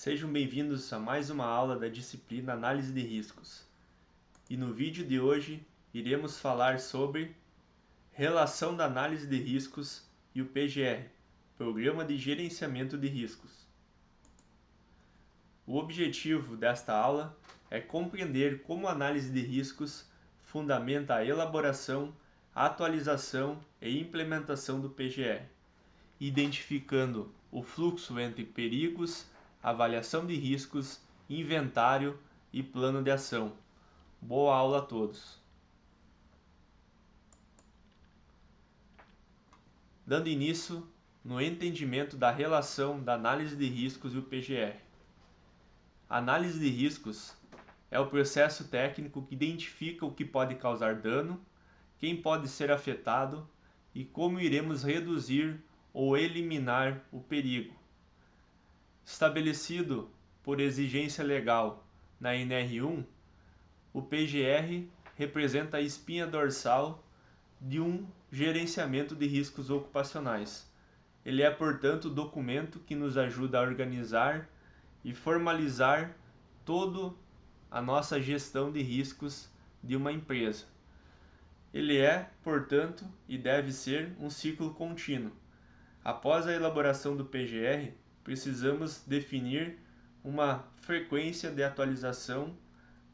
Sejam bem-vindos a mais uma aula da disciplina Análise de Riscos. E no vídeo de hoje iremos falar sobre relação da análise de riscos e o PGR, Programa de Gerenciamento de Riscos. O objetivo desta aula é compreender como a análise de riscos fundamenta a elaboração, atualização e implementação do PGR, identificando o fluxo entre perigos, avaliação de riscos, inventário e plano de ação. Boa aula a todos! Dando início no entendimento da relação da análise de riscos e o PGR. A análise de riscos é o processo técnico que identifica o que pode causar dano, quem pode ser afetado e como iremos reduzir ou eliminar o perigo. Estabelecido por exigência legal na NR1, o PGR representa a espinha dorsal de um gerenciamento de riscos ocupacionais. Ele é, portanto, o documento que nos ajuda a organizar e formalizar toda a nossa gestão de riscos de uma empresa. Ele é, portanto, e deve ser um ciclo contínuo. Após a elaboração do PGR, precisamos definir uma frequência de atualização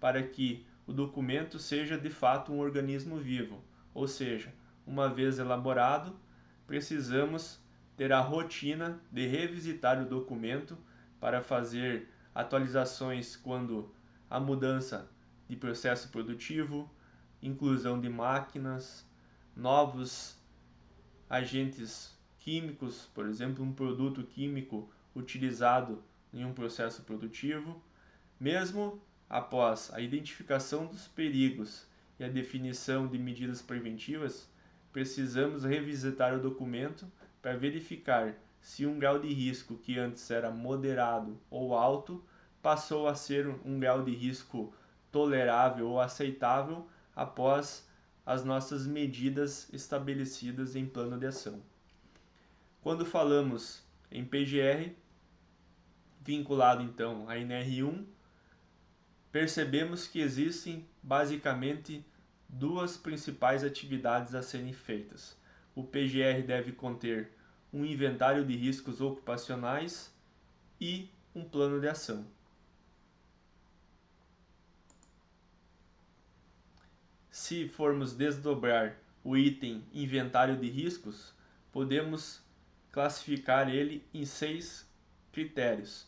para que o documento seja de fato um organismo vivo, ou seja, uma vez elaborado, precisamos ter a rotina de revisitar o documento para fazer atualizações quando a mudança de processo produtivo, inclusão de máquinas, novos agentes químicos, por exemplo, um produto químico utilizado em um processo produtivo. Mesmo após a identificação dos perigos e a definição de medidas preventivas, precisamos revisitar o documento para verificar se um grau de risco que antes era moderado ou alto passou a ser um grau de risco tolerável ou aceitável após as nossas medidas estabelecidas em plano de ação. Quando falamos em PGR, vinculado então à NR1, percebemos que existem basicamente duas principais atividades a serem feitas. O PGR deve conter um inventário de riscos ocupacionais e um plano de ação. Se formos desdobrar o item inventário de riscos, podemos classificar ele em 6 critérios.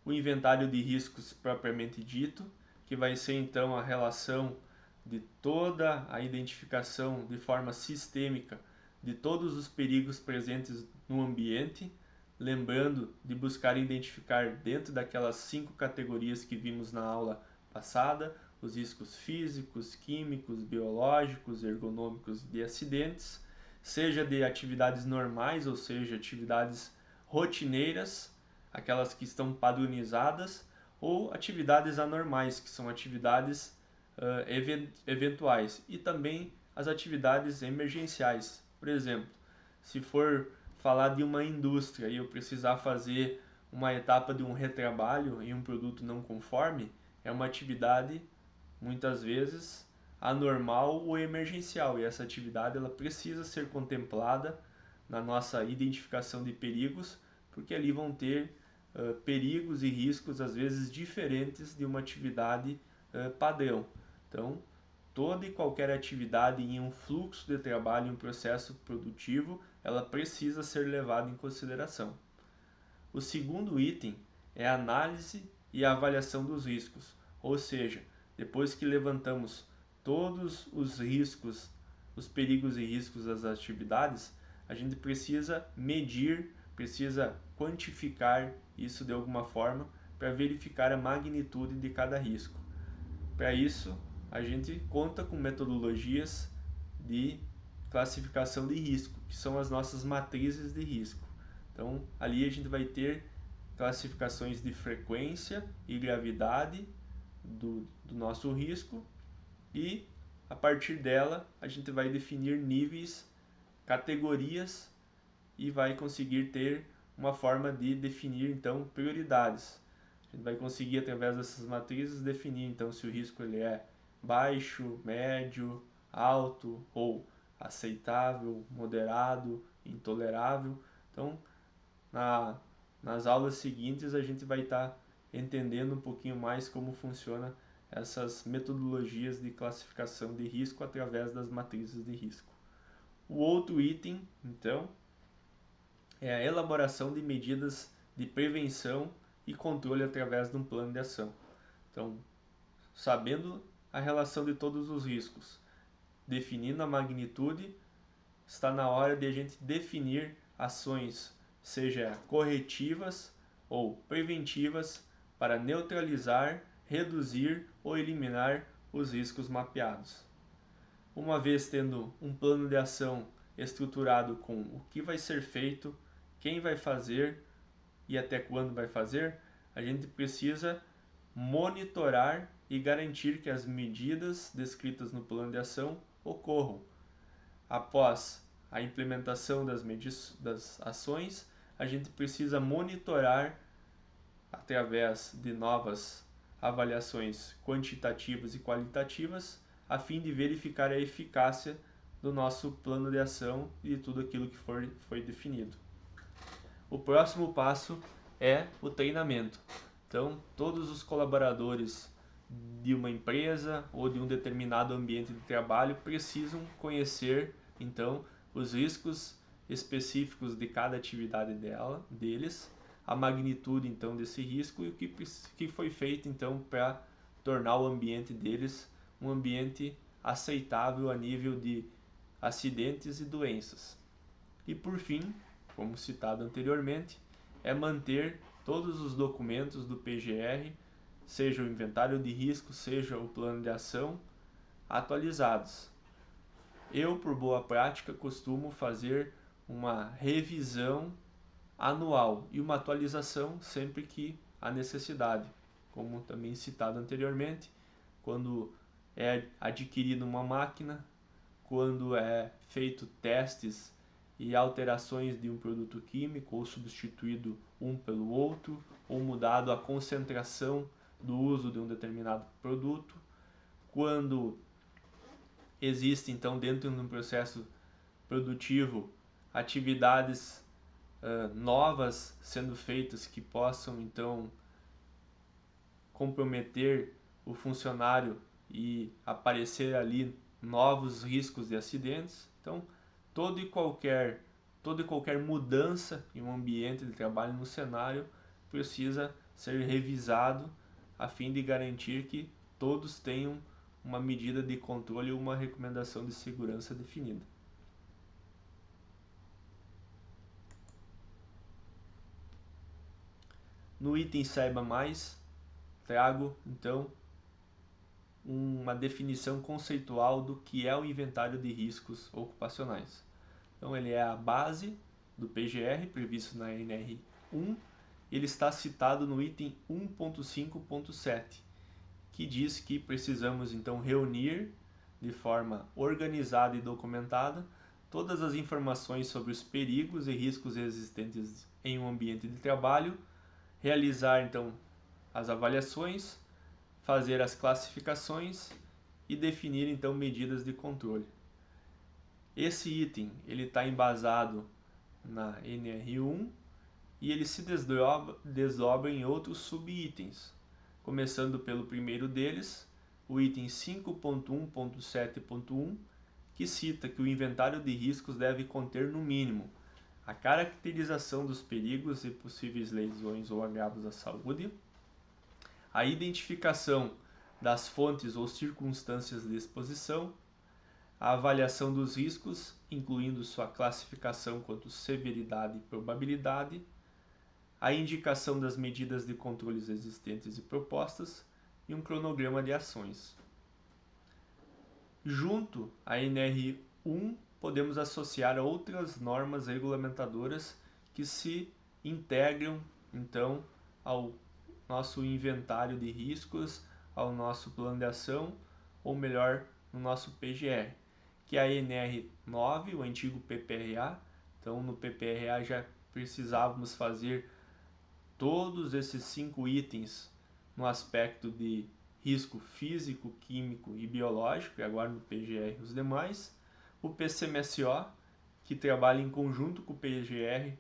O inventário de riscos propriamente dito, que vai ser então a relação de toda a identificação de forma sistêmica de todos os perigos presentes no ambiente, lembrando de buscar identificar dentro daquelas 5 categorias que vimos na aula passada, os riscos físicos, químicos, biológicos, ergonômicos de acidentes, seja de atividades normais, ou seja, atividades rotineiras, aquelas que estão padronizadas, ou atividades anormais, que são atividades eventuais, e também as atividades emergenciais. Por exemplo, se for falar de uma indústria e eu precisar fazer uma etapa de um retrabalho em um produto não conforme, é uma atividade muitas vezes anormal ou emergencial, e essa atividade ela precisa ser contemplada na nossa identificação de perigos, porque ali vão ter perigos e riscos às vezes diferentes de uma atividade padrão. Então, toda e qualquer atividade em um fluxo de trabalho, em um processo produtivo, ela precisa ser levada em consideração. O segundo item é a análise e a avaliação dos riscos, ou seja, depois que levantamos todos os riscos, os perigos e riscos das atividades, a gente precisa medir, precisa quantificar isso de alguma forma para verificar a magnitude de cada risco. Para isso, a gente conta com metodologias de classificação de risco, que são as nossas matrizes de risco. Então, ali a gente vai ter classificações de frequência e gravidade do nosso risco, e a partir dela a gente vai definir níveis, categorias, e vai conseguir ter uma forma de definir então prioridades. A gente vai conseguir, através dessas matrizes, definir então se o risco ele é baixo, médio, alto ou aceitável, moderado, intolerável. Então, nas aulas seguintes a gente vai estar entendendo um pouquinho mais como funciona essas metodologias de classificação de risco através das matrizes de risco. O outro item, então, é a elaboração de medidas de prevenção e controle através de um plano de ação. Então, sabendo a relação de todos os riscos, definindo a magnitude, está na hora de a gente definir ações, seja corretivas ou preventivas, para neutralizar, reduzir ou eliminar os riscos mapeados. Uma vez tendo um plano de ação estruturado com o que vai ser feito, quem vai fazer e até quando vai fazer, a gente precisa monitorar e garantir que as medidas descritas no plano de ação ocorram. Após a implementação das ações, a gente precisa monitorar através de novas avaliações quantitativas e qualitativas, a fim de verificar a eficácia do nosso plano de ação e de tudo aquilo que foi definido. O próximo passo é o treinamento. Então, todos os colaboradores de uma empresa ou de um determinado ambiente de trabalho precisam conhecer, então, os riscos específicos de cada atividade deles, a magnitude, então, desse risco e o que foi feito, então, para tornar o ambiente deles um ambiente aceitável a nível de acidentes e doenças. E, por fim, como citado anteriormente, é manter todos os documentos do PGR, seja o inventário de risco, seja o plano de ação, atualizados. Eu, por boa prática, costumo fazer uma revisão anual e uma atualização sempre que há necessidade. Como também citado anteriormente, quando é adquirida uma máquina, quando é feito testes e alterações de um produto químico, ou substituído um pelo outro, ou mudado a concentração do uso de um determinado produto, quando existe então dentro de um processo produtivo atividades novas sendo feitas que possam então comprometer o funcionário e aparecer ali novos riscos de acidentes. Então, toda e qualquer mudança em um ambiente de trabalho, no cenário, precisa ser revisado a fim de garantir que todos tenham uma medida de controle ou uma recomendação de segurança definida. No item Saiba Mais, trago então uma definição conceitual do que é o inventário de riscos ocupacionais. Então ele é a base do PGR previsto na NR1, ele está citado no item 1.5.7, que diz que precisamos então reunir de forma organizada e documentada todas as informações sobre os perigos e riscos existentes em um ambiente de trabalho, realizar então as avaliações, fazer as classificações e definir então medidas de controle. Esse item ele está embasado na NR1 e ele se desdobra em outros subitens, começando pelo primeiro deles, o item 5.1.7.1, que cita que o inventário de riscos deve conter no mínimo a caracterização dos perigos e possíveis lesões ou agravos à saúde, a identificação das fontes ou circunstâncias de exposição, a avaliação dos riscos, incluindo sua classificação quanto severidade e probabilidade, a indicação das medidas de controles existentes e propostas e um cronograma de ações. Junto à NR1, podemos associar outras normas regulamentadoras que se integram, então, ao nosso inventário de riscos, ao nosso plano de ação, ou melhor, no nosso PGR, que é a NR9, o antigo PPRA. Então, no PPRA já precisávamos fazer todos esses 5 itens no aspecto de risco físico, químico e biológico, e agora no PGR os demais. O PCMSO, que trabalha em conjunto com o PGR,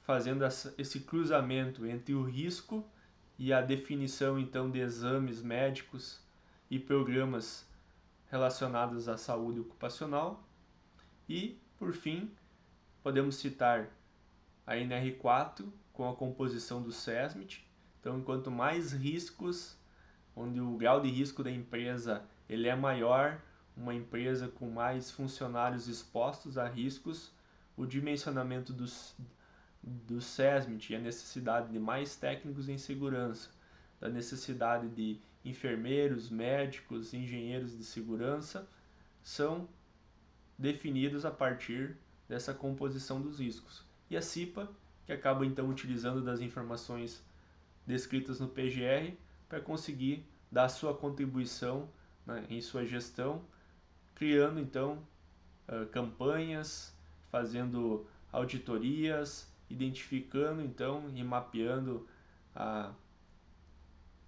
fazendo esse cruzamento entre o risco e a definição então de exames médicos e programas relacionados à saúde ocupacional. E, por fim, podemos citar a NR4 com a composição do SESMIT. Então, quanto mais riscos, onde o grau de risco da empresa ele é maior, uma empresa com mais funcionários expostos a riscos, o dimensionamento do SESMIT e a necessidade de mais técnicos em segurança, da necessidade de enfermeiros, médicos, engenheiros de segurança, são definidos a partir dessa composição dos riscos. E a CIPA, que acaba então utilizando das informações descritas no PGR para conseguir dar a sua contribuição, né, em sua gestão, criando então campanhas, fazendo auditorias, identificando então e mapeando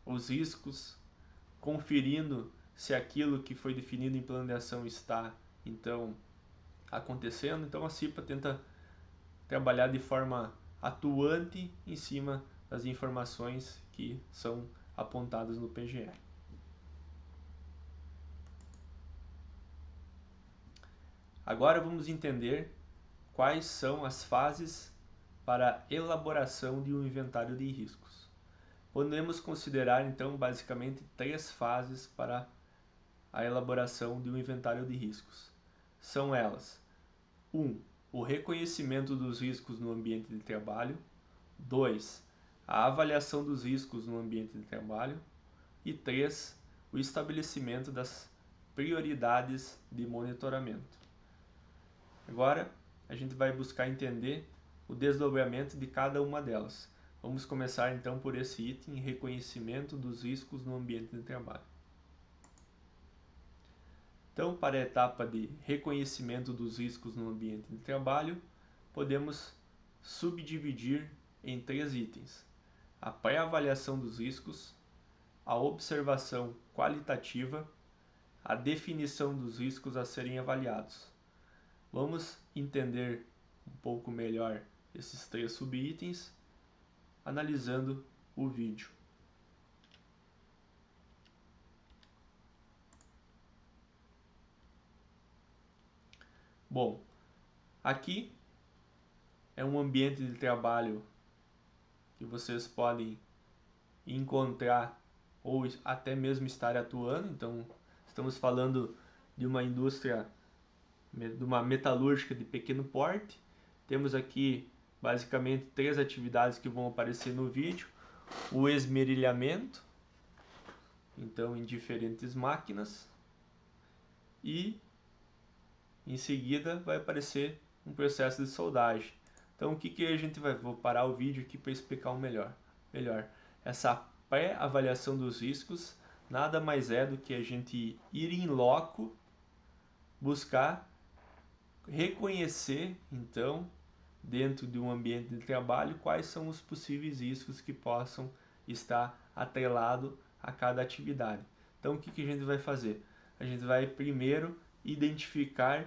os riscos, conferindo se aquilo que foi definido em plano de ação está então acontecendo. Então a CIPA tenta trabalhar de forma atuante em cima das informações que são apontadas no PGR. Agora vamos entender quais são as fases para a elaboração de um inventário de riscos. Podemos considerar então basicamente 3 fases para a elaboração de um inventário de riscos. São elas: 1. O reconhecimento dos riscos no ambiente de trabalho. 2. A avaliação dos riscos no ambiente de trabalho. E 3. O estabelecimento das prioridades de monitoramento. Agora, a gente vai buscar entender o desdobramento de cada uma delas. Vamos começar então por esse item, reconhecimento dos riscos no ambiente de trabalho. Então, para a etapa de reconhecimento dos riscos no ambiente de trabalho, podemos subdividir em 3 itens: a pré-avaliação dos riscos, a observação qualitativa, a definição dos riscos a serem avaliados. Vamos entender um pouco melhor esses 3 subitens analisando o vídeo. Bom, aqui é um ambiente de trabalho que vocês podem encontrar ou até mesmo estar atuando. Então, estamos falando de uma indústria, de uma metalúrgica de pequeno porte. Temos aqui basicamente 3 atividades que vão aparecer no vídeo: o esmerilhamento, então em diferentes máquinas, e em seguida vai aparecer um processo de soldagem. Então o que a gente vai... Vou parar o vídeo aqui para explicar melhor. Essa pré-avaliação dos riscos nada mais é do que a gente ir em loco, buscar reconhecer então dentro de um ambiente de trabalho quais são os possíveis riscos que possam estar atrelado a cada atividade. Então o que a gente vai fazer? A gente vai primeiro identificar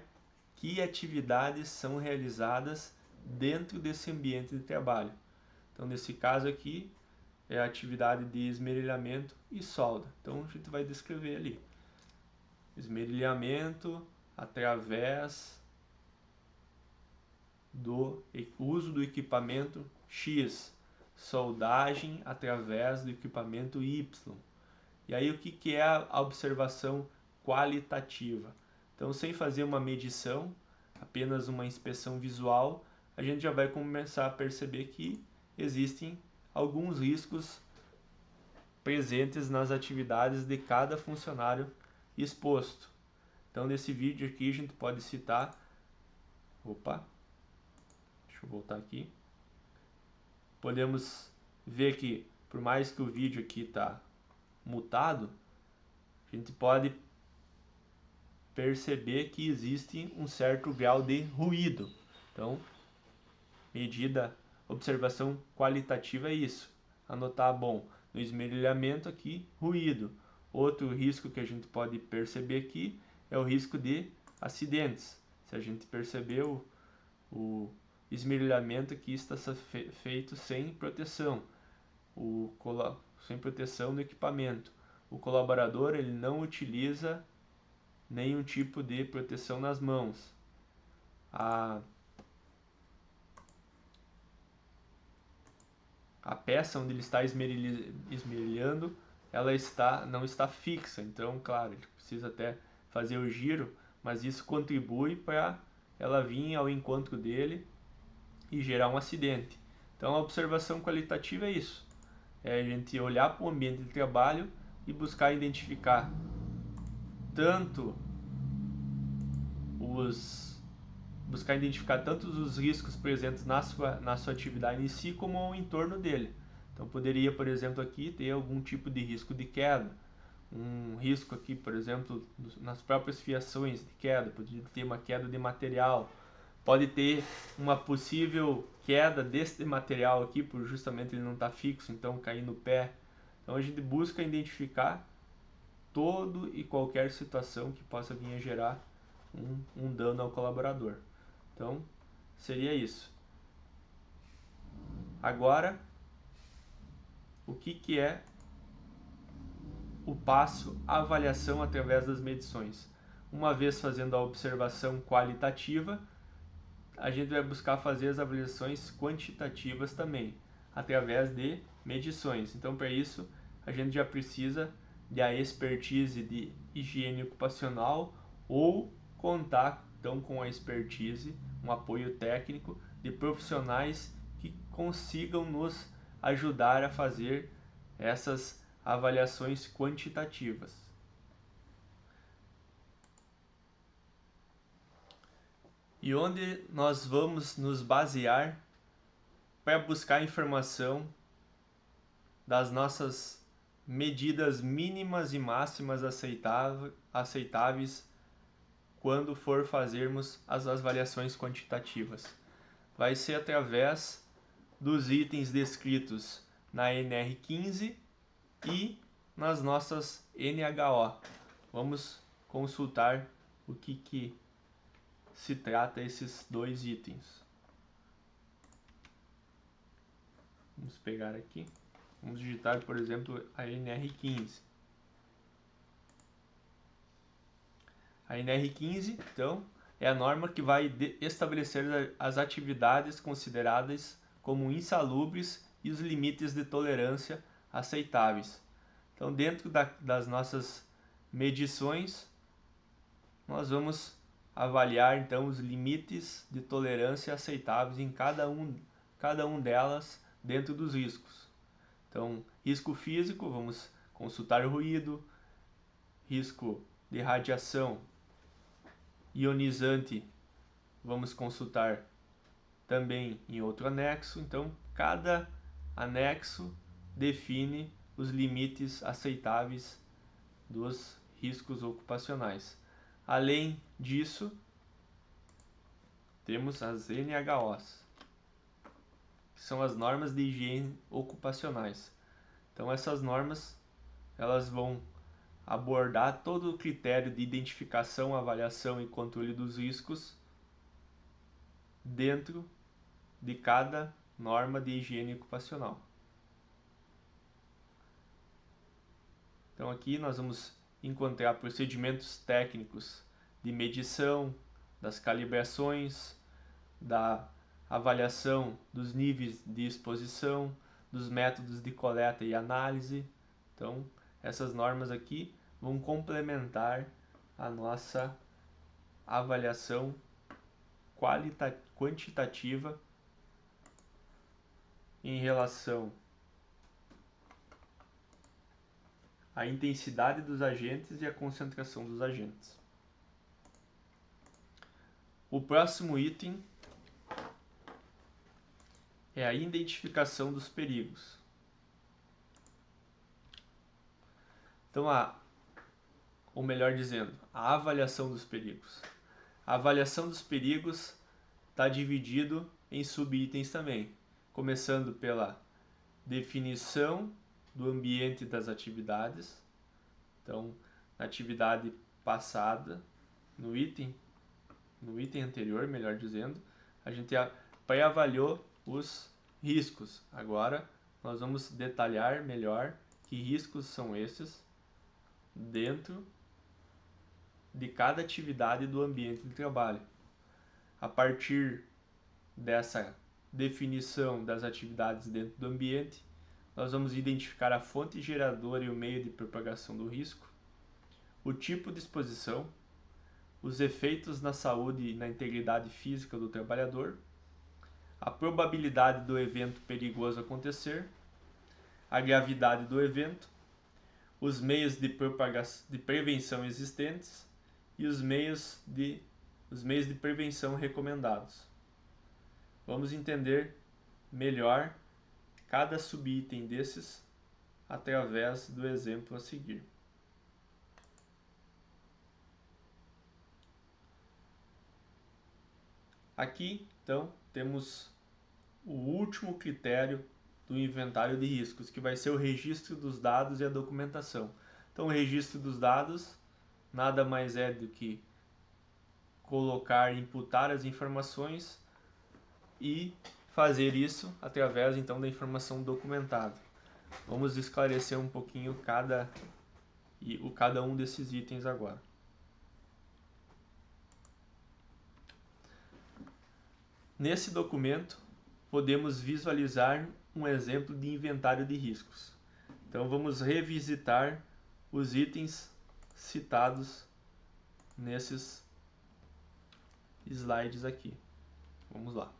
que atividades são realizadas dentro desse ambiente de trabalho. Então nesse caso aqui é a atividade de esmerilhamento e solda. Então a gente vai descrever ali: esmerilhamento através do uso do equipamento X, soldagem através do equipamento Y. E aí o que é a observação qualitativa? Então, sem fazer uma medição, apenas uma inspeção visual, a gente já vai começar a perceber que existem alguns riscos presentes nas atividades de cada funcionário exposto. Então, nesse vídeo aqui a gente pode citar... Deixa eu voltar aqui. Podemos ver que, por mais que o vídeo aqui está mutado, a gente pode perceber que existe um certo grau de ruído. Então, medida Observação qualitativa é isso. Anotar, bom, no esmerilhamento aqui, ruído. Outro risco que a gente pode perceber aqui é o risco de acidentes. Se a gente perceber o esmerilhamento aqui está feito sem proteção, sem proteção do equipamento. O colaborador ele não utiliza nenhum tipo de proteção nas mãos. A peça onde ele está esmerilhando, ela não está fixa, então, claro, ele precisa até fazer o giro, mas isso contribui para ela vir ao encontro dele e gerar um acidente. Então, a observação qualitativa é isso, é a gente olhar para o ambiente de trabalho e buscar identificar tanto os riscos presentes na sua atividade em si como ao entorno dele. Então poderia, por exemplo, aqui ter algum tipo de risco de queda, um risco aqui, por exemplo, nas próprias fiações de queda, poderia ter uma queda de material, pode ter uma possível queda deste material aqui, por justamente ele não estar fixo, então cair no pé. Então a gente busca identificar todo e qualquer situação que possa vir a gerar um dano ao colaborador. Então, seria isso. Agora, o que é o passo avaliação através das medições? Uma vez fazendo a observação qualitativa, a gente vai buscar fazer as avaliações quantitativas também, através de medições. Então, para isso, a gente já precisa da expertise de higiene ocupacional ou contar então com a expertise, um apoio técnico de profissionais que consigam nos ajudar a fazer essas avaliações quantitativas. E onde nós vamos nos basear para buscar informação das nossas medidas mínimas e máximas aceitáveis quando for fazermos as avaliações quantitativas. Vai ser através dos itens descritos na NR15 e nas nossas NHO. Vamos consultar o que se trata esses dois itens. Vamos pegar aqui. Vamos digitar, por exemplo, a NR15. A NR15, então, é a norma que vai estabelecer as atividades consideradas como insalubres e os limites de tolerância aceitáveis. Então, dentro das nossas medições, nós vamos avaliar então os limites de tolerância aceitáveis em cada um delas dentro dos riscos. Então, risco físico, vamos consultar o ruído, risco de radiação ionizante, vamos consultar também em outro anexo. Então, cada anexo define os limites aceitáveis dos riscos ocupacionais. Além disso, temos as NHOs, que são as normas de higiene ocupacionais. Então, essas normas elas vão abordar todo o critério de identificação, avaliação e controle dos riscos dentro de cada norma de higiene ocupacional. Então aqui nós vamos encontrar procedimentos técnicos de medição, das calibrações, da avaliação dos níveis de exposição, dos métodos de coleta e análise. Então, essas normas aqui vão complementar a nossa avaliação quantitativa em relação à intensidade dos agentes e à concentração dos agentes. O próximo item é a identificação dos perigos. Então, ou melhor dizendo, a avaliação dos perigos. A avaliação dos perigos está dividido em subitens também. começando pela definição do ambiente das atividades. Então, na atividade passada, no item anterior, melhor dizendo, a gente pré-avaliou os riscos. Agora, nós vamos detalhar melhor que riscos são esses dentro de cada atividade do ambiente de trabalho. A partir dessa definição das atividades dentro do ambiente, nós vamos identificar a fonte geradora e o meio de propagação do risco, o tipo de exposição, os efeitos na saúde e na integridade física do trabalhador, a probabilidade do evento perigoso acontecer, a gravidade do evento, os meios de prevenção existentes e os meios de prevenção recomendados. Vamos entender melhor cada subitem desses através do exemplo a seguir. Aqui, então, temos o último critério do inventário de riscos, que vai ser o registro dos dados e a documentação. Então, o registro dos dados nada mais é do que colocar, imputar as informações e fazer isso através então da informação documentada. Vamos esclarecer um pouquinho cada um desses itens agora. Nesse documento, podemos visualizar um exemplo de inventário de riscos. Então, vamos revisitar os itens citados nesses slides aqui. Vamos lá.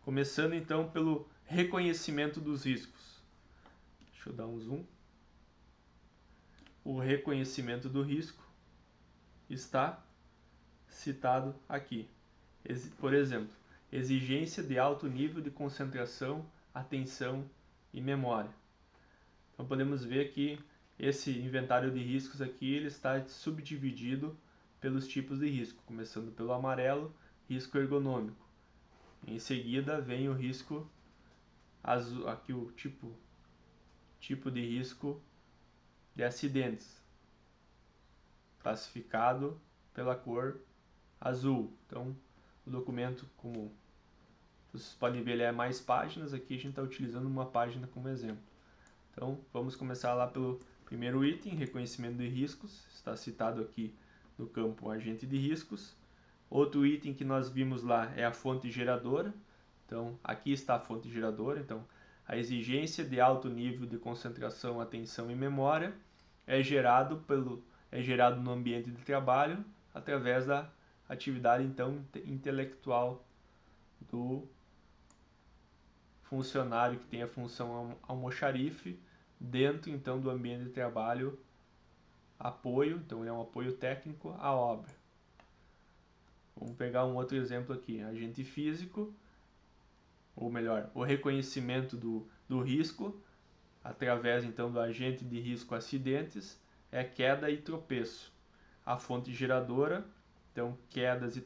Começando então pelo reconhecimento dos riscos. Deixa eu dar um zoom. O reconhecimento do risco está citado aqui. Por exemplo, exigência de alto nível de concentração, atenção e memória. Então podemos ver que esse inventário de riscos aqui ele está subdividido pelos tipos de risco, começando pelo amarelo, risco ergonômico. Em seguida vem o risco azul, aqui o tipo de risco de acidentes, classificado pela cor azul. Então, o documento, como vocês podem ver, ele é mais páginas. Aqui a gente está utilizando uma página como exemplo. Então, vamos começar lá pelo primeiro item, reconhecimento de riscos. Está citado aqui no campo agente de riscos. Outro item que nós vimos lá é a fonte geradora. Então, aqui está a fonte geradora. Então, a exigência de alto nível de concentração, atenção e memória é gerado no ambiente de trabalho através da atividade então intelectual do funcionário que tem a função almoxarife dentro então do ambiente de trabalho, apoio, então ele é um apoio técnico à obra. Vamos pegar um outro exemplo aqui, agente físico, ou melhor, o reconhecimento do risco através então do agente de risco acidentes é queda e tropeço. A fonte geradora, então quedas e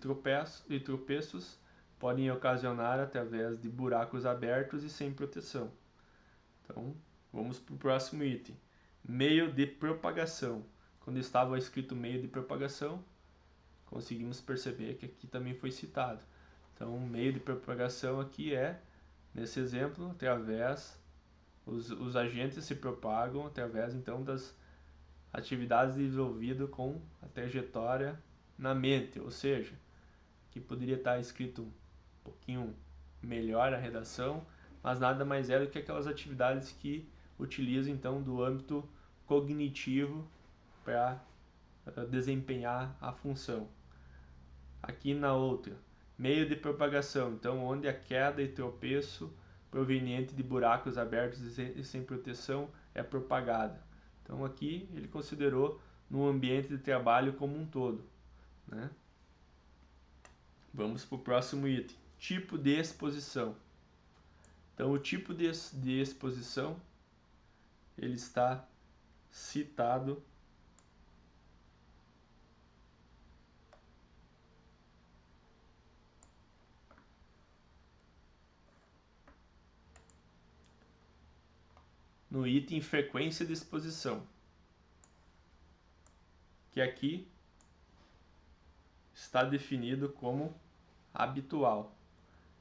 tropeços podem ocasionar através de buracos abertos e sem proteção. Então, vamos para o próximo item. Meio de propagação. Quando estava escrito meio de propagação, conseguimos perceber que aqui também foi citado. Então, o meio de propagação aqui é, nesse exemplo, através os agentes se propagam através então das atividades desenvolvidas com a trajetória na mente, ou seja, que poderia estar escrito um pouquinho melhor a redação, mas nada mais é do que aquelas atividades que utilizam então do âmbito cognitivo para desempenhar a função. Aqui na outra, meio de propagação, então onde a queda e tropeço proveniente de buracos abertos e sem proteção é propagada. Então aqui ele considerou no ambiente de trabalho como um todo, né? Vamos para o próximo item, tipo de exposição. Então o tipo de exposição ele está citado no item frequência de exposição, que aqui está definido como habitual.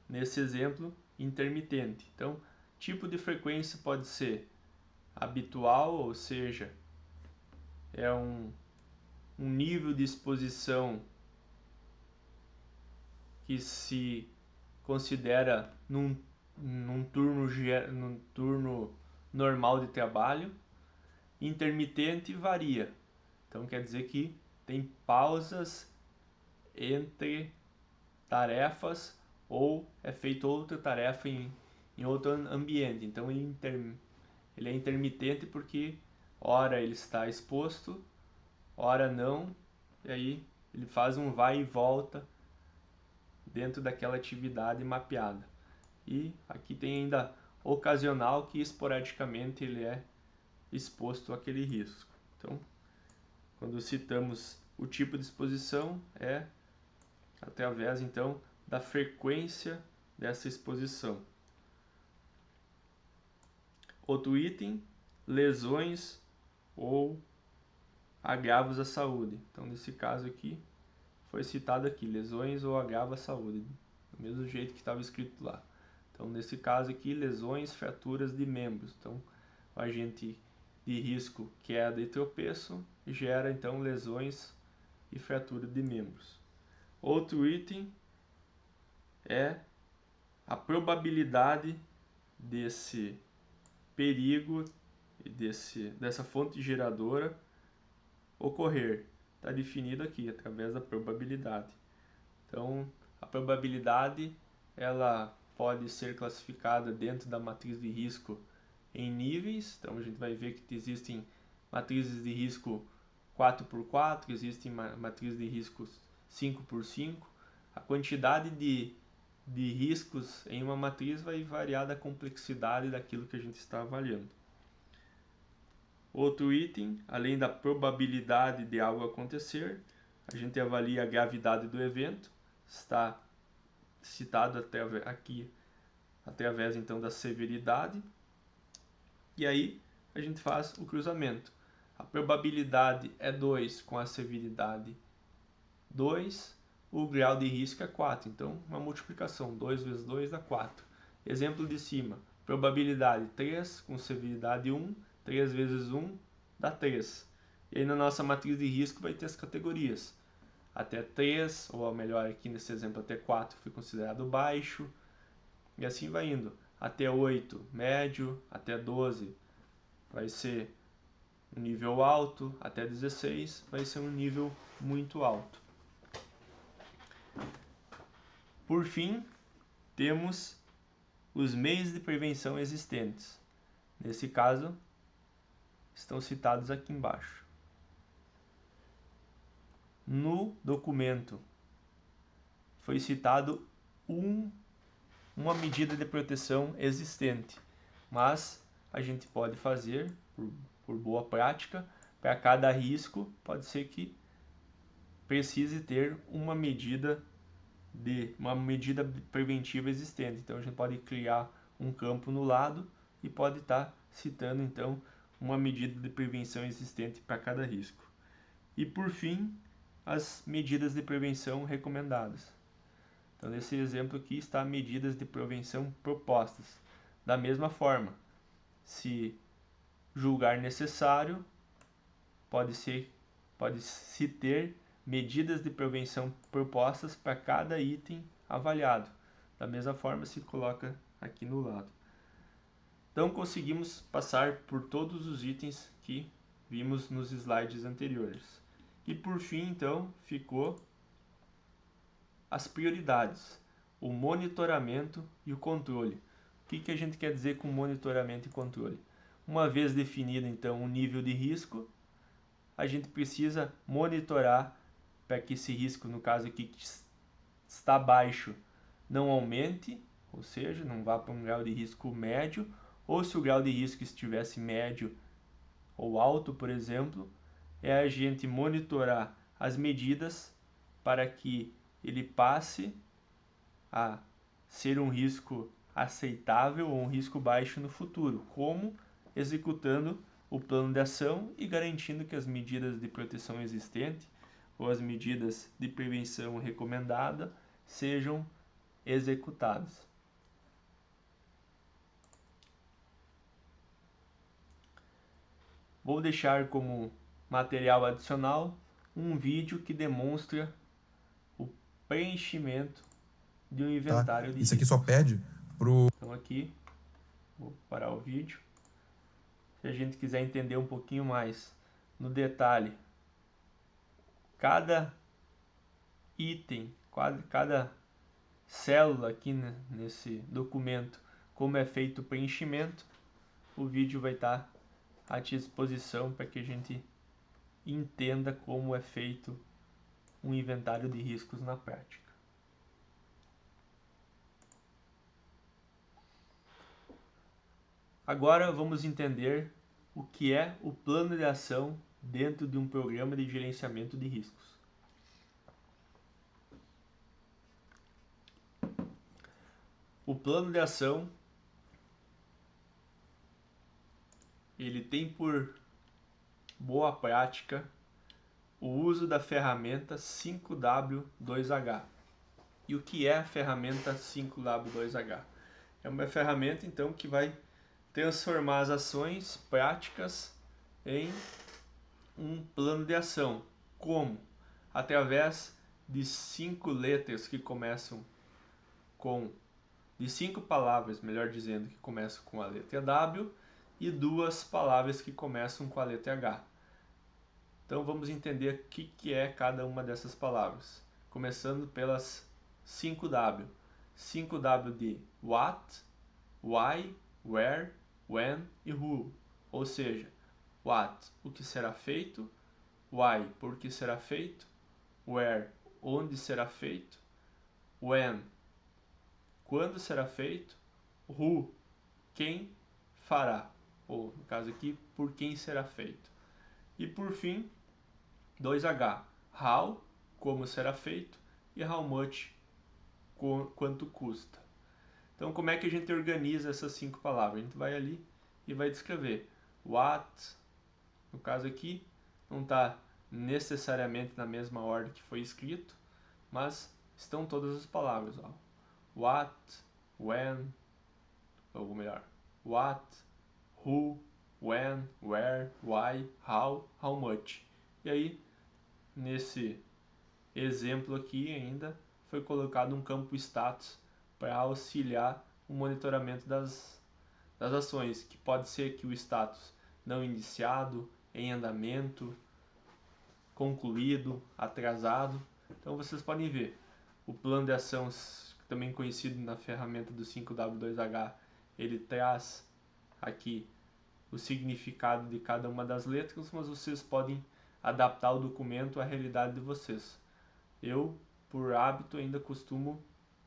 Nesse exemplo, intermitente. Então, tipo de frequência pode ser habitual, ou seja, é um nível de exposição que se considera num turno normal de trabalho. Intermitente varia, então quer dizer que tem pausas entre tarefas ou é feita outra tarefa em outro ambiente. Então ele é intermitente porque ora ele está exposto, ora não, e aí ele faz um vai e volta dentro daquela atividade mapeada. E aqui tem ainda ocasional, que esporadicamente ele é exposto àquele risco. Então, quando citamos o tipo de exposição, é através então da frequência dessa exposição. Outro item, lesões ou agravos à saúde. Então, nesse caso aqui, foi citado aqui, lesões ou agravo à saúde, do mesmo jeito que estava escrito lá. Então, nesse caso aqui, lesões, fraturas de membros. Então, o agente de risco, queda e tropeço, gera então lesões e fratura de membros. Outro item é a probabilidade desse perigo e dessa fonte geradora ocorrer. Está definido aqui através da probabilidade. Então, a probabilidade ela pode ser classificada dentro da matriz de risco em níveis. Então, a gente vai ver que existem matrizes de risco 4x4, existem matrizes de riscos 5x5. A quantidade de riscos em uma matriz vai variar da complexidade daquilo que a gente está avaliando. Outro item, além da probabilidade de algo acontecer, a gente avalia a gravidade do evento, está citado até aqui através então da severidade, e aí a gente faz o cruzamento. A probabilidade é 2 com a severidade 2, o grau de risco é 4, então uma multiplicação, 2 vezes 2 dá 4. Exemplo de cima, probabilidade 3 com severidade 1, 3 vezes 1 dá 3. E aí na nossa matriz de risco vai ter as categorias. Até 3, ou melhor aqui nesse exemplo até 4 foi considerado baixo, e assim vai indo. Até 8, médio, até 12 vai ser um nível alto, até 16 vai ser um nível muito alto. Por fim, temos os meios de prevenção existentes. Nesse caso, estão citados aqui embaixo. No documento foi citado uma medida de proteção existente, mas a gente pode fazer, por boa prática, para cada risco, pode ser que precise ter uma medida preventiva existente. Então a gente pode criar um campo no lado e pode estar citando então uma medida de prevenção existente para cada risco. E por fim, as medidas de prevenção recomendadas. Então nesse exemplo aqui está medidas de prevenção propostas. Da mesma forma, se julgar necessário, pode-se ter medidas de prevenção propostas para cada item avaliado. Da mesma forma se coloca aqui no lado. Então conseguimos passar por todos os itens que vimos nos slides anteriores. E por fim, então, ficou as prioridades, o monitoramento e o controle. O que a gente quer dizer com monitoramento e controle? Uma vez definido, então, o nível de risco, a gente precisa monitorar para que esse risco, no caso aqui, que está baixo, não aumente, ou seja, não vá para um grau de risco médio, ou se o grau de risco estivesse médio ou alto, por exemplo, é a gente monitorar as medidas para que ele passe a ser um risco aceitável ou um risco baixo no futuro, como executando o plano de ação e garantindo que as medidas de proteção existentes ou as medidas de prevenção recomendadas sejam executadas. Vou deixar como material adicional um vídeo que demonstra o preenchimento de um inventário de Isso aqui riscos. só pede pro... Então aqui, vou parar o vídeo. Se a gente quiser entender um pouquinho mais no detalhe, cada item, cada célula aqui nesse documento, como é feito o preenchimento, o vídeo vai estar à disposição para que a gente entenda como é feito um inventário de riscos na prática. Agora vamos entender o que é o plano de ação dentro de um programa de gerenciamento de riscos. O plano de ação ele tem por boa prática o uso da ferramenta 5W2H. E o que é a ferramenta 5W2H? É uma ferramenta então que vai transformar as ações práticas em um plano de ação. Como? Através de 5 letras que começam com... de 5 palavras, melhor dizendo, que começam com a letra W e 2 palavras que começam com a letra H. Então vamos entender o que é cada uma dessas palavras. Começando pelas 5W. 5W de what, why, where, when e who. Ou seja, what, o que será feito, why, por que será feito, where, onde será feito, when, quando será feito, who, quem fará, ou no caso aqui, por quem será feito. E por fim, 2H, how, como será feito, e how much, quanto custa. Então, como é que a gente organiza essas 5 palavras? A gente vai ali e vai descrever what, no caso aqui, não está necessariamente na mesma ordem que foi escrito, mas estão todas as palavras. Ó. What, when, ou melhor, what, who, when, where, why, how much. E aí, nesse exemplo aqui ainda, foi colocado um campo status para auxiliar o monitoramento das ações, que pode ser que o status não iniciado, em andamento, concluído, atrasado. Então vocês podem ver, o plano de ação, também conhecido na ferramenta do 5W2H, ele traz aqui o significado de cada uma das letras, mas vocês podem adaptar o documento à realidade de vocês. Eu, por hábito, ainda costumo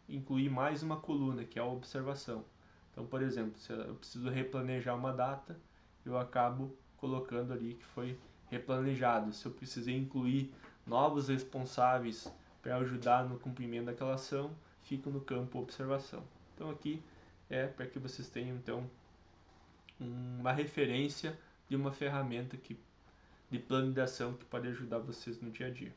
incluir mais uma coluna, que é a observação. Então, por exemplo, se eu preciso replanejar uma data, eu acabo colocando ali que foi replanejado. Se eu precisei incluir novos responsáveis para ajudar no cumprimento daquela ação, fica no campo observação. Então aqui é para que vocês tenham então uma referência de uma ferramenta de plano de ação que pode ajudar vocês no dia a dia.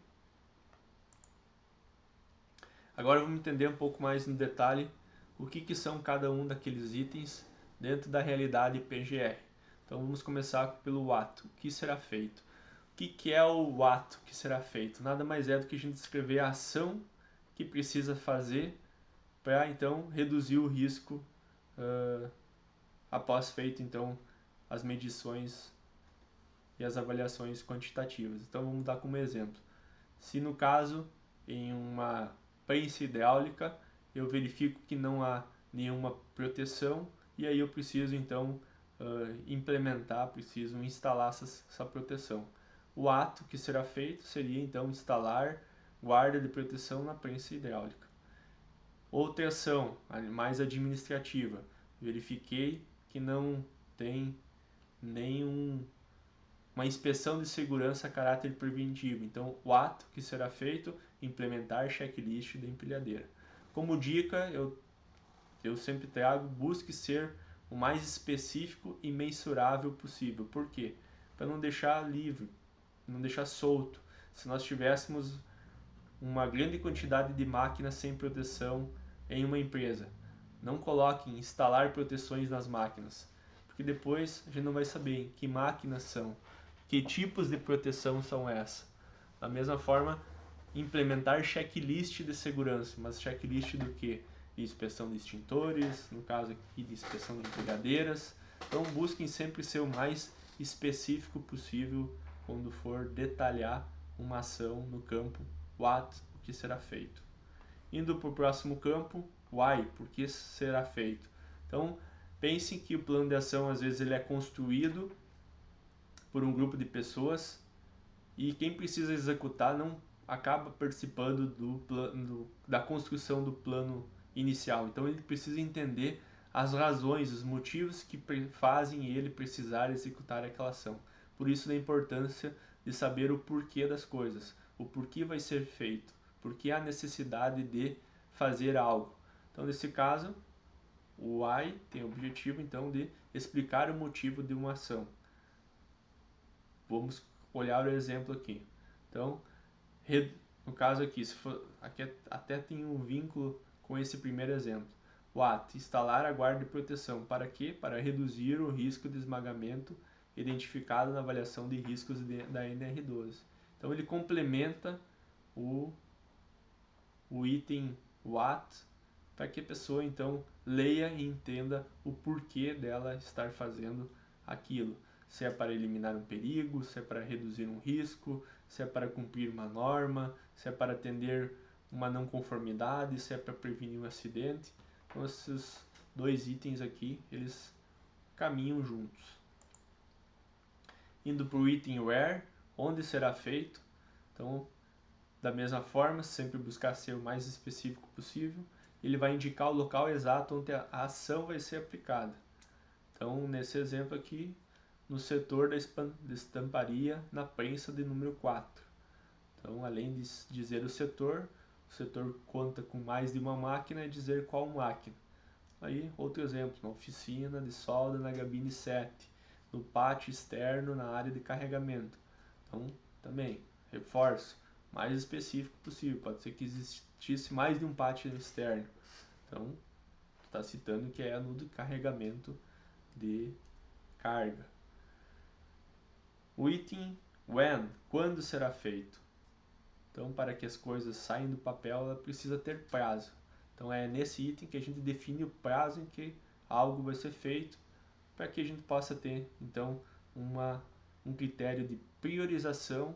Agora vamos entender um pouco mais no detalhe o que são cada um daqueles itens dentro da realidade PGR. Então vamos começar pelo ato. O que será feito? O que é o ato que será feito? Nada mais é do que a gente descrever a ação que precisa fazer para então reduzir o risco após feito então as medições e as avaliações quantitativas. Então vamos dar como exemplo. Se no caso, em uma prensa hidráulica, eu verifico que não há nenhuma proteção e aí eu preciso então preciso instalar essa proteção. O ato que será feito seria então instalar guarda de proteção na prensa hidráulica. Outra ação, mais administrativa, verifiquei que não tem uma inspeção de segurança a caráter preventivo. Então, o ato que será feito, implementar checklist da empilhadeira. Como dica, eu sempre trago, busque ser o mais específico e mensurável possível. Por quê? Para não deixar livre, não deixar solto. Se nós tivéssemos uma grande quantidade de máquinas sem proteção em uma empresa, não coloque instalar proteções nas máquinas, porque depois a gente não vai saber que máquinas são, que tipos de proteção são essas. Da mesma forma, implementar checklist de segurança, mas checklist do que? De inspeção de extintores, no caso aqui de inspeção de empilhadeiras. Então busquem sempre ser o mais específico possível quando for detalhar uma ação no campo what, o que será feito. Indo para o próximo campo, why, por que será feito. Então pensem que o plano de ação às vezes ele é construído por um grupo de pessoas e quem precisa executar não acaba participando da construção do plano inicial. Então ele precisa entender as razões, os motivos que fazem ele precisar executar aquela ação. Por isso da importância de saber o porquê das coisas, o porquê vai ser feito, porque há necessidade de fazer algo. Então nesse caso, o why tem o objetivo então de explicar o motivo de uma ação. Vamos olhar o exemplo aqui. Então, no caso aqui, aqui até tem um vínculo com esse primeiro exemplo. What? Instalar a guarda de proteção. Para quê? Para reduzir o risco de esmagamento identificado na avaliação de riscos da NR12. Então ele complementa o item what para que a pessoa então leia e entenda o porquê dela estar fazendo aquilo. Se é para eliminar um perigo, se é para reduzir um risco, se é para cumprir uma norma, se é para atender uma não conformidade, se é para prevenir um acidente. Então esses dois itens aqui, eles caminham juntos. Indo para o item where, onde será feito. Então, da mesma forma, sempre buscar ser o mais específico possível. Ele vai indicar o local exato onde a ação vai ser aplicada. Então, nesse exemplo aqui, no setor da estamparia na prensa de número 4. Então, além de dizer o setor conta com mais de uma máquina e dizer qual máquina. Aí, outro exemplo, na oficina de solda na gabine 7, no pátio externo na área de carregamento. Então, também, reforço, mais específico possível. Pode ser que existisse mais de um pátio externo. Então, está citando que é no de carregamento de carga. O item when, quando será feito. Então, para que as coisas saiam do papel, ela precisa ter prazo. Então, é nesse item que a gente define o prazo em que algo vai ser feito, para que a gente possa ter, então, um critério de priorização.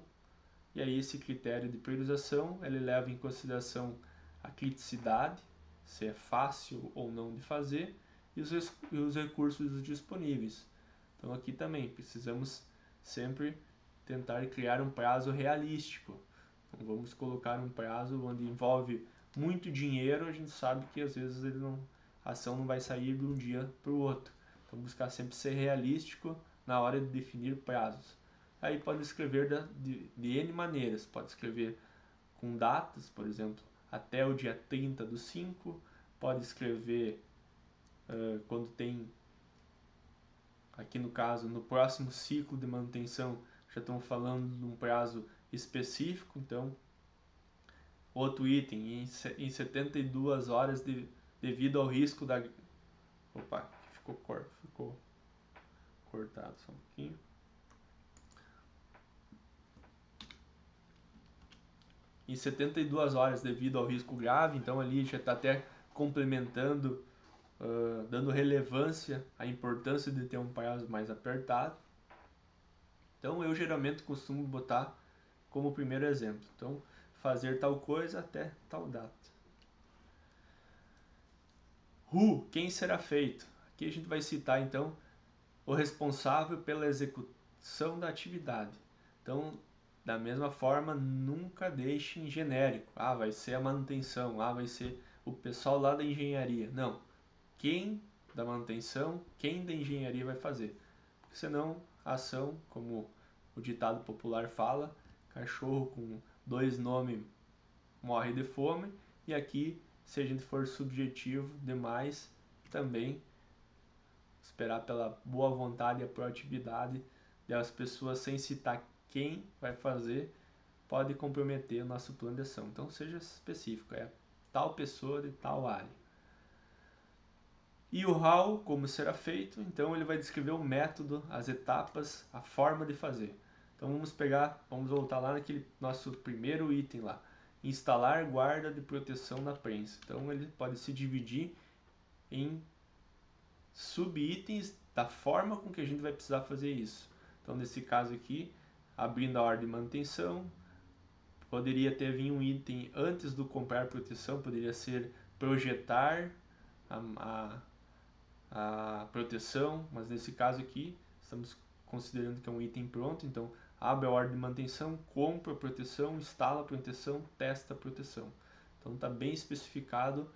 E aí, esse critério de priorização, ele leva em consideração a criticidade, se é fácil ou não de fazer, e os recursos disponíveis. Então, aqui também precisamos sempre tentar criar um prazo realístico. Então, vamos colocar um prazo onde envolve muito dinheiro, a gente sabe que às vezes a ação não vai sair de um dia para o outro. Então, buscar sempre ser realístico na hora de definir prazos. Aí pode escrever de N maneiras, pode escrever com datas, por exemplo, até o dia 30/5, pode escrever quando tem, aqui no caso, no próximo ciclo de manutenção, já estamos falando de um prazo específico, então, outro item, em 72 horas devido ao risco da... Opa, ficou cortado só um pouquinho. Em 72 horas devido ao risco grave, então ali já está até complementando, dando relevância à importância de ter um prazo mais apertado. Então eu geralmente costumo botar como primeiro exemplo. Então, fazer tal coisa até tal data. Who, quem será feito? Aqui a gente vai citar então o responsável pela execução da atividade. Então, da mesma forma, nunca deixe em genérico. Ah, vai ser a manutenção. Ah, vai ser o pessoal lá da engenharia. Não. Quem da manutenção, quem da engenharia vai fazer. Porque senão a ação, como o ditado popular fala, cachorro com 2 nomes morre de fome. E aqui, se a gente for subjetivo demais, também esperar pela boa vontade e a proatividade das pessoas sem citar quem vai fazer, pode comprometer o nosso plano de ação. Então seja específico, é tal pessoa de tal área. E o how, como será feito, então ele vai descrever o método, as etapas, a forma de fazer. Então vamos voltar lá naquele nosso primeiro item lá, instalar guarda de proteção na prensa. Então ele pode se dividir em subitens da forma com que a gente vai precisar fazer isso. Então nesse caso aqui, abrindo a ordem de manutenção, poderia ter vindo um item antes do comprar proteção, poderia ser projetar a proteção, mas nesse caso aqui estamos considerando que é um item pronto, então abre a ordem de manutenção, compra a proteção, instala a proteção, testa a proteção. Então está bem especificado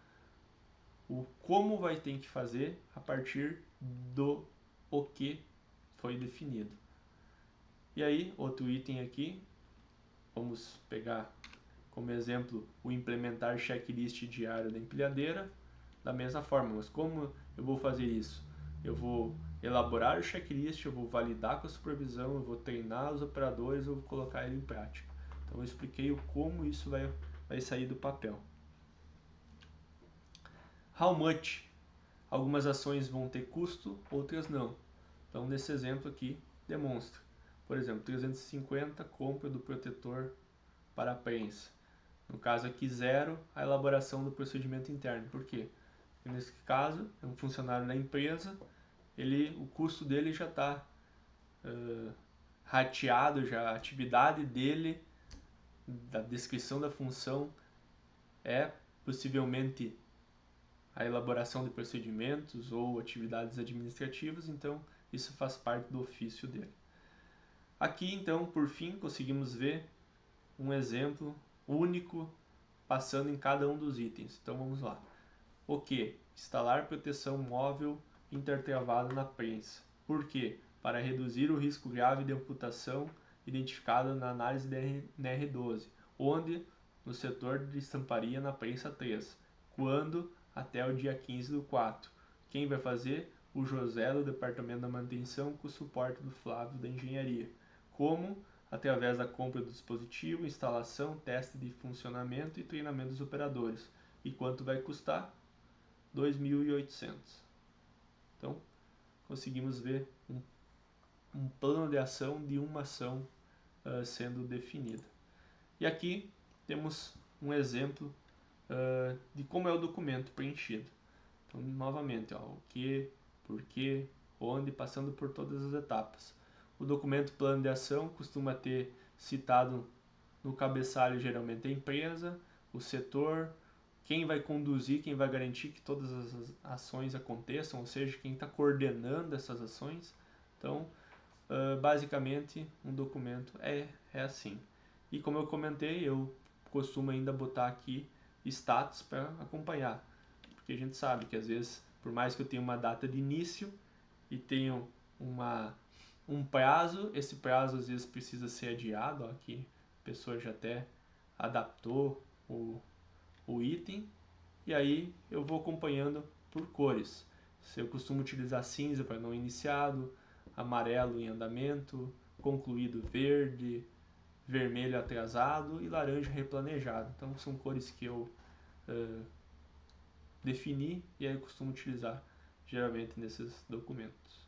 o como vai ter que fazer a partir do o que foi definido. E aí, outro item aqui, vamos pegar como exemplo o implementar checklist diário da empilhadeira, da mesma forma, mas como eu vou fazer isso? Eu vou elaborar o checklist, eu vou validar com a supervisão, eu vou treinar os operadores, eu vou colocar ele em prática. Então eu expliquei o como isso vai sair do papel. How much? Algumas ações vão ter custo, outras não. Então nesse exemplo aqui demonstra. Por exemplo, 350 compra do protetor para a prensa. No caso aqui 0, a elaboração do procedimento interno. Por quê? Porque nesse caso, é um funcionário da empresa, o custo dele já está rateado, já a atividade dele, da descrição da função, é possivelmente a elaboração de procedimentos ou atividades administrativas, então isso faz parte do ofício dele. Aqui então, por fim, conseguimos ver um exemplo único passando em cada um dos itens. Então vamos lá. O que? Instalar proteção móvel intertravada na prensa. Por quê? Para reduzir o risco grave de amputação identificado na análise NR12, onde no setor de estamparia na prensa 3. Quando? Até o dia 15/4. Quem vai fazer? O José do Departamento da Manutenção com o suporte do Flávio da Engenharia. Como? Através da compra do dispositivo, instalação, teste de funcionamento e treinamento dos operadores. E quanto vai custar? 2.800. Então, conseguimos ver um plano de ação de uma ação sendo definida. E aqui temos um exemplo de como é o documento preenchido. Então, novamente, o que, porquê, onde, passando por todas as etapas. O documento plano de ação costuma ter citado no cabeçalho geralmente a empresa, o setor, quem vai conduzir, quem vai garantir que todas as ações aconteçam, ou seja, quem está coordenando essas ações. Então, basicamente, um documento é assim. E como eu comentei, eu costumo ainda botar aqui status para acompanhar, porque a gente sabe que às vezes, por mais que eu tenha uma data de início e tenha um prazo, esse prazo às vezes precisa ser adiado, aqui a pessoa já até adaptou o item, e aí eu vou acompanhando por cores. Se eu costumo utilizar cinza para não iniciado, amarelo em andamento, concluído verde, vermelho atrasado e laranja replanejado. Então são cores que eu defini e aí eu costumo utilizar geralmente nesses documentos.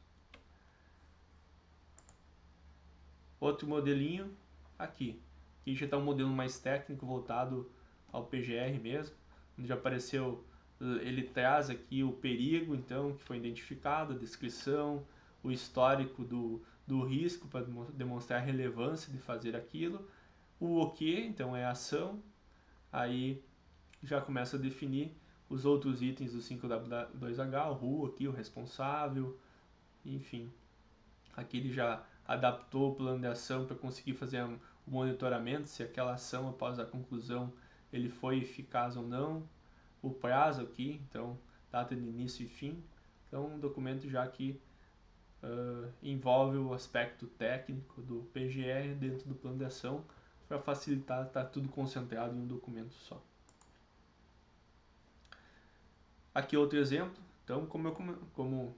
Outro modelinho aqui. Aqui já está um modelo mais técnico voltado ao PGR mesmo, onde já apareceu, ele traz aqui o perigo então que foi identificado, a descrição, o histórico do risco para demonstrar a relevância de fazer aquilo, o que então é a ação, aí já começa a definir os outros itens do 5W2H, o RU aqui, o responsável, enfim. Aqui ele já adaptou o plano de ação para conseguir fazer o monitoramento, se aquela ação após a conclusão ele foi eficaz ou não, o prazo aqui, então data de início e fim. Então um documento já que envolve o aspecto técnico do PGR dentro do plano de ação para facilitar estar tudo concentrado em um documento só. Aqui outro exemplo, então como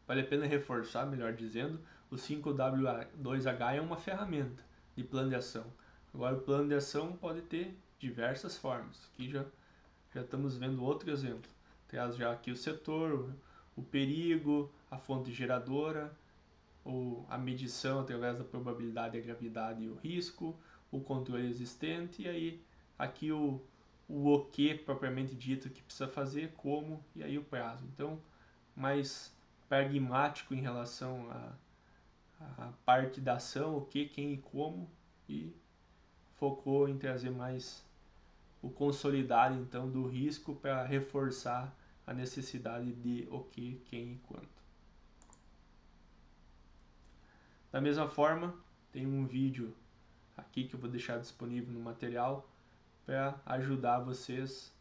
vale a pena reforçar, melhor dizendo, o 5W2H é uma ferramenta de plano de ação. Agora o plano de ação pode ter diversas formas. Aqui já estamos vendo outro exemplo. Traz já aqui o setor, o perigo, a fonte geradora, a medição através da probabilidade, a gravidade e o risco, o controle existente, e aí aqui o que propriamente dito que precisa fazer, como, e aí o prazo. Então, mais pragmático em relação à parte da ação, o que, quem e como, e focou em trazer mais o consolidado então do risco para reforçar a necessidade de o que, quem e quanto. Da mesma forma, tem um vídeo aqui que eu vou deixar disponível no material para ajudar vocês